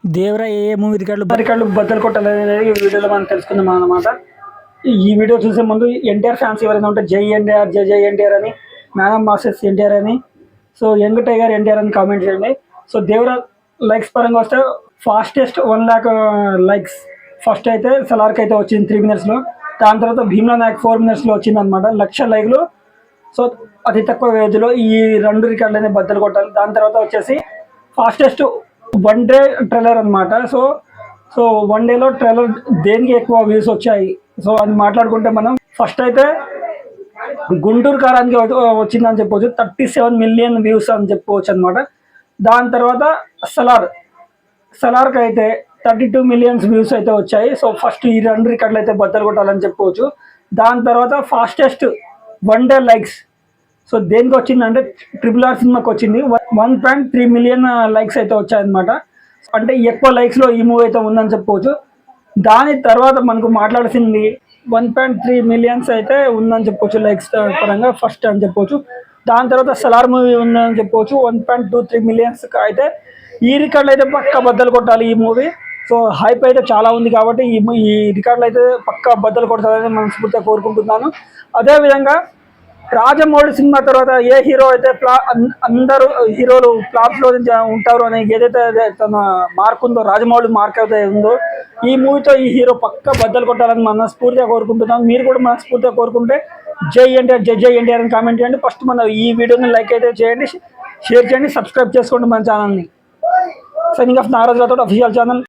దేవరా ఏ movie రికార్డులు బద్దలు కొట్టాలనేది ఈ వీడియోలో మనం తెలుసుకుందాం అన్నమాట. ఈ వీడియో చూసే ముందు ఎన్టీఆర్ ఫ్యాన్స్ ఎవరైనా ఉంటే జై ఎన్టీఆర్, జై జై ఎన్టీఆర్ అని, మ్యాన్ మాస్టర్స్ ఎన్టీఆర్ అని, సో యంగ్ టైగర్ ఎన్టీఆర్ అని కామెంట్ చేయండి. సో దేవరా లైక్స్ పరంగా వస్తే ఫాస్టెస్ట్ 1 lakh లైక్స్ ఫస్ట్ అయితే సలార్కి అయితే వచ్చింది 3 minutesలో. దాని తర్వాత భీమ్లా నాయక్ 4 minutesలో వచ్చింది అనమాట. 1,00,000 లైక్లు. సో అతి తక్కువ వ్యవధిలో ఈ 2 రికార్డులు అనేది బద్దలు కొట్టాలి. దాని తర్వాత వచ్చేసి ఫాస్టెస్ట్ 1 day ట్రైలర్ అనమాట. సో 1 dayలో ట్రైలర్ దేనికి ఎక్కువ వ్యూస్ వచ్చాయి, సో అది మాట్లాడుకుంటే మనం ఫస్ట్ అయితే గుంటూరు కారానికి వచ్చిందని చెప్పవచ్చు. 37 million వ్యూస్ అని చెప్పుకోవచ్చు అనమాట. దాని తర్వాత సలార్కి అయితే 32 million వ్యూస్ అయితే వచ్చాయి. సో ఫస్ట్ ఈ 2 రికార్డులు అయితే బద్దలు కొట్టాలని చెప్పుకోవచ్చు. దాని తర్వాత ఫాస్టెస్ట్ 1 day లైక్స్, సో దేనికి వచ్చిందంటే RRR సినిమాకి వచ్చింది. 1.3 million లైక్స్ అయితే వచ్చాయన్నమాట. అంటే ఎక్కువ లైక్స్లో ఈ మూవీ అయితే ఉందని చెప్పుకోవచ్చు. దాని తర్వాత మనకు మాట్లాడాల్సింది 1.3 million అయితే ఉందని చెప్పుకోవచ్చు లైక్స్ పరంగా ఫస్ట్ అని చెప్పవచ్చు. దాని తర్వాత సలార్ మూవీ ఉందని చెప్పుకోవచ్చు. 1.23 million అయితే ఈ రికార్డులు అయితే పక్కా బద్దలు కొట్టాలి ఈ మూవీ. సో హైప్ అయితే చాలా ఉంది కాబట్టి ఈ రికార్డులు అయితే పక్కా బద్దలు కొట్టాలని మనస్ఫూర్తిగా కోరుకుంటున్నాను. అదేవిధంగా రాజమౌళి సినిమా తర్వాత ఏ హీరో అయితే అందరూ హీరోలు ఫ్లాప్లో ఉంటారు అని ఏదైతే తన మార్క్ ఉందో, రాజమౌళి మార్క్ అయితే ఉందో, ఈ మూవీతో ఈ హీరో పక్క బద్దలు కొట్టాలని మనస్ఫూర్తిగా కోరుకుంటున్నాను. మీరు కూడా మనస్ఫూర్తిగా కోరుకుంటే జై ఎన్టీఆర్, జై జై ఎన్టీఆర్ అని కామెంట్ చేయండి. ఫస్ట్ మన ఈ వీడియోని లైక్ అయితే చేయండి, షేర్ చేయండి, సబ్స్క్రైబ్ చేసుకోండి మన ఛానల్ని. Signing off Nagaraj Rathod official channel.